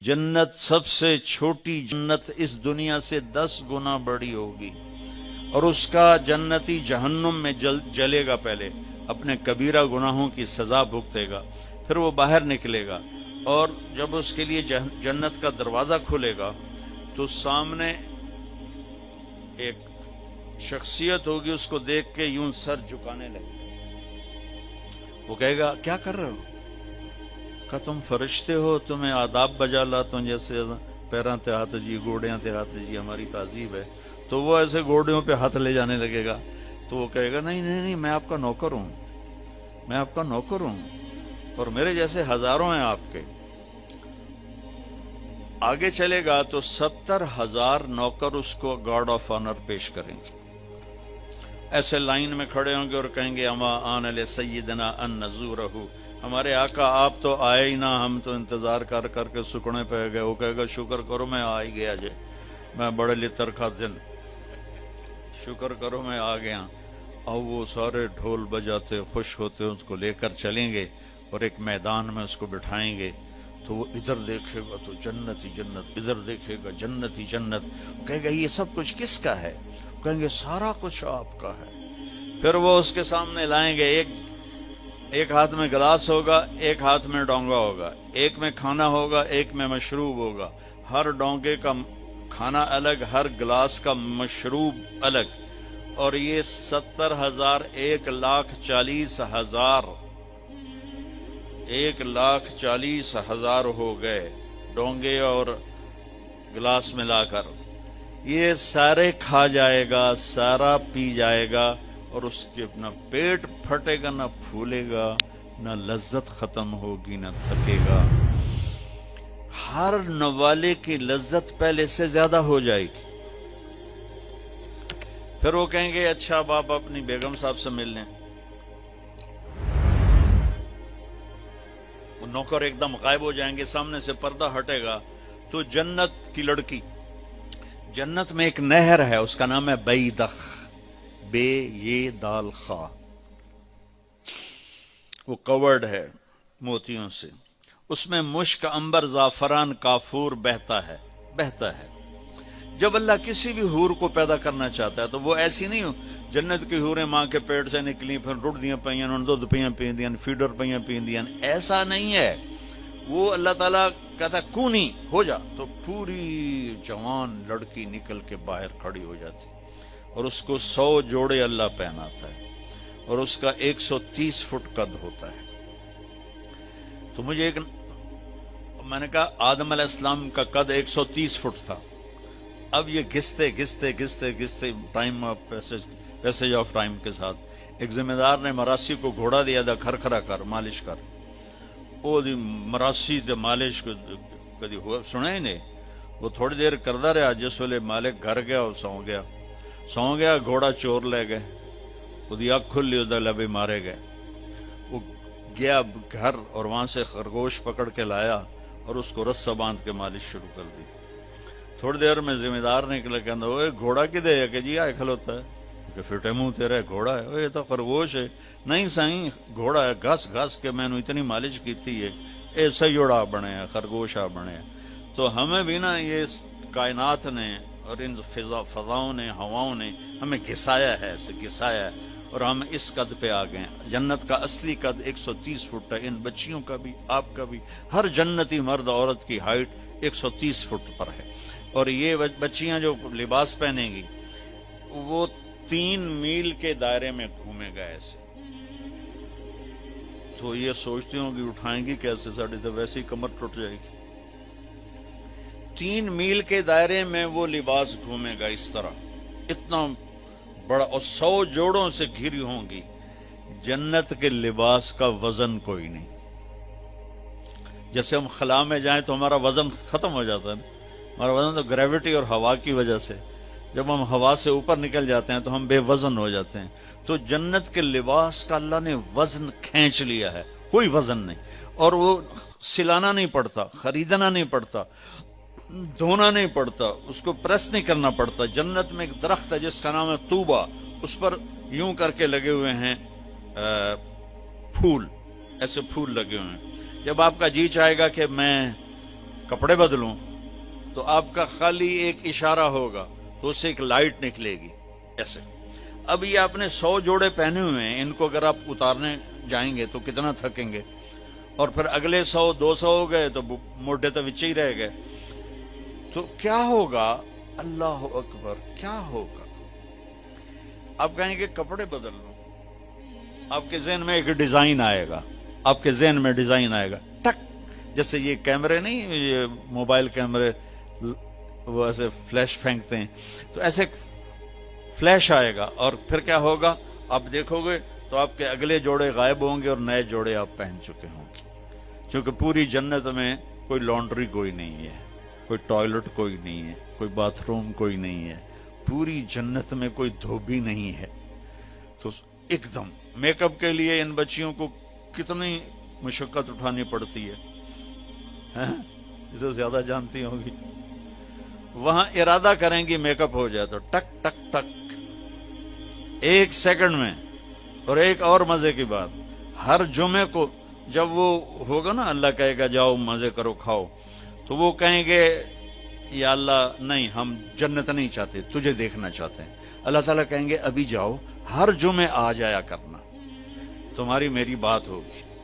जन्नत सबसे छोटी जन्नत इस दुनिया से 10 गुना बड़ी होगी, और उसका जन्नती जहन्नुम में जलेगा, पहले अपने कबीरा गुनाहों की सजा भुगतेगा, फिर वो बाहर निकलेगा, और जब उसके लिए जन्नत का दरवाजा खुलेगा तो सामने एक शख्सियत होगी, उसको देख के यूं सर झुकाने लगे। वो कहेगा क्या कर रहे हो? कहा तुम फरिश्ते हो, तुम्हें आदाब बजा ला, तुम जैसे पैरां ते हाथ जी, घोड़ियां ते हाथ जी, हमारी तहजीब है। तो वो ऐसे घोड़ियों पे हाथ ले जाने लगेगा। तो वो कहेगा नहीं नहीं नहीं, मैं आपका नौकर हूं, मैं आपका नौकर हूं, और मेरे जैसे हजारों हैं आपके। आगे चलेगा तो 70,000 नौकर उसको गार्ड ऑफ ऑनर पेश करेंगे, ऐसे लाइन में खड़े होंगे और कहेंगे अमा आन ले सय्यदना अन नज़ूरहु, हमारे आका आप तो आए ही ना, हम तो इंतजार कर करके सुकने पे गए। वो कहेगा शुक्र करो मैं आ ही गया जे, मैं बड़े लितर का दिन, शुक्र करो मैं आ गया। अब वो सारे ढोल बजाते खुश होते उसको लेकर चलेंगे और एक मैदान में उसको बिठाएंगे। तो वो इधर देखेगा तो जन्नत ही जन्नत, इधर देखेगा जन्नत ही जन्नत। कहेगा ये सब कुछ किसका है? कहेंगे सारा कुछ आपका है। फिर वो उसके सामने लाएंगे, एक हाथ में गिलास होगा, एक हाथ में डोंगा होगा, एक में खाना होगा, एक में मशरूब होगा। हर डोंगे का खाना अलग, हर गिलास का मशरूब अलग। और ये 70,000 1,40,000 1,40,000 हो गए डोंगे और गिलास मिलाकर। ये सारे खा जाएगा, सारा पी जाएगा, और उसके ना पेट फटेगा, ना फूलेगा, ना लज्जत खत्म होगी, ना थकेगा। हर नवाले की लज्जत पहले से ज्यादा हो जाएगी। फिर वो कहेंगे अच्छा बाप अपनी बेगम साहब से मिल लें। वो नौकर एकदम गायब हो जाएंगे, सामने से पर्दा हटेगा तो जन्नत की लड़की, जन्नत में एक नहर है, उसका नाम है बैदख, बे ये दाल खा, वो कवर्ड है मोतियों से, उसमें मुश्क, अंबर, जाफरान, काफूर बहता है। जब अल्लाह किसी भी हूर को पैदा करना चाहता है तो वो ऐसी नहीं हो, जन्नत की हूरें मां के पेट से निकली, फिर रुड़दियां पईयां, उन्होंने दूध पईयां पींदियां, फीडर पईयां पींदियां, ऐसा नहीं है। वो अल्लाह ताला कहता कूनी हो जा, तो पूरी जवान लड़की निकल के बाहर खड़ी हो जाती, और उसको 100 जोड़े अल्लाह पहनाता है, और उसका 130 फुट कद होता है। तो मैंने कहा आदम अलैहिस्सलाम का कद 130 फुट था। अब ये घिसते टाइम पैसेज ऑफ टाइम के साथ एक जिम्मेदार ने मरासी को घोड़ा दिया था, खरखरा कर मालिश कर। वो मरासी ते मालिश कदी हुआ सुना ही नहीं। वो थोड़ी देर करता रहा, जिस वेले मालिक घर गया और सौ गया, घोड़ा चोर ले गए, उसकी अख खुली, उधर लबे मारे गए। वो गया घर और वहां से खरगोश पकड़ के लाया और उसको रस्सा बांध के मालिश शुरू कर दी। थोड़ी देर में जिम्मेदार निकले, कहना वो घोड़ा किधे है? कि जी आए खलोता है। कि फिटे मुंह तेरा घोड़ा है? ये तो खरगोश है। नहीं साईं घोड़ा है, घस घस के मैंने इतनी मालिश की थी, ये सयोड़ा बने हैं, खरगोशा बने हैं। तो हमें भी ना ये कायनात ने और इन फजाओं ने, हवाओं ने हमें घिसाया है, ऐसे घिसाया है, और हम इस कद पे आ गए। जन्नत का असली कद 130 फुट है। इन बच्चियों का भी, आपका भी, हर जन्नती मर्द औरत की हाइट 130 फुट पर है। और ये बच्चियां जो लिबास पहनेंगी वो 3 मील के दायरे में घूमेगा ऐसे। तो ये सोचती हूँ कि उठाएंगी कैसे, साड़ी तो वैसे ही कमर टूट जाएगी। 3 मील के दायरे में वो लिबास घूमेगा इस तरह, इतना बड़ा, और 100 जोड़ों से घिरी होंगी। जन्नत के लिबास का वजन कोई नहीं। जैसे हम खला में जाएं तो हमारा वजन खत्म हो जाता है, हमारा वजन तो ग्रेविटी और हवा की वजह से, जब हम हवा से ऊपर निकल जाते हैं तो हम बेवजन हो जाते हैं। तो जन्नत के लिबास का अल्लाह ने वजन खींच लिया है, कोई वजन नहीं। और वो सिलाना नहीं पड़ता, खरीदना नहीं पड़ता, धोना नहीं पड़ता, उसको प्रेस नहीं करना पड़ता। जन्नत में एक दरख्त है जिसका नाम है तूबा, उस पर यूं करके लगे हुए हैं फूल, ऐसे फूल लगे हुए हैं। जब आपका जी चाहेगा कि मैं کپڑے بدلوں، تو آپ کا خالی ایک اشارہ ہوگا تو اس سے ایک لائٹ نکلے گی ایسے. اب یہ آپ نے 100 جوڑے پہنے ہوئے ہیں، ان کو اگر آپ اتارنے جائیں گے تو کتنا تھکیں گے، اور پھر اگلے 100 200 ہو گئے تو موٹے تو وچے ہی رہ گئے. تو کیا ہوگا؟ اللہ اکبر، کیا ہوگا؟ آپ کہیں گے کپڑے بدل لوں، آپ کے ذہن میں ایک ڈیزائن آئے گا، آپ کے ذہن میں ڈیزائن آئے گا ٹک، جیسے یہ کیمرے نہیں، یہ موبائل کیمرے وہ ایسے فلیش پھینکتے ہیں، تو ایسے فلیش آئے گا، اور پھر کیا ہوگا؟ آپ دیکھو گے تو آپ کے اگلے جوڑے غائب ہوں گے اور نئے جوڑے آپ پہن چکے ہوں گے. کیونکہ پوری جنت میں کوئی لانڈری کوئی نہیں ہے، کوئی ٹوائلٹ کوئی نہیں ہے، کوئی باتھ روم کوئی نہیں ہے، پوری جنت میں کوئی دھوبی نہیں ہے. تو ایک دم میک اپ کے لیے ان بچیوں کو کتنی مشقت اٹھانی پڑتی ہے، اسے زیادہ جانتی ہوگی. وہاں ارادہ کریں گی میک اپ ہو جائے تو ٹک ٹک ٹک 1 سیکنڈ میں. اور ایک اور مزے کی بات، ہر جمعے کو جب وہ ہوگا نا، اللہ کہے گا جاؤ مزے کرو کھاؤ، تو وہ کہیں گے یا اللہ نہیں، ہم جنت نہیں چاہتے، تجھے دیکھنا چاہتے ہیں. اللہ تعالیٰ کہیں گے ابھی جاؤ، ہر جمعے آ جایا کرنا، تمہاری میری بات ہوگی.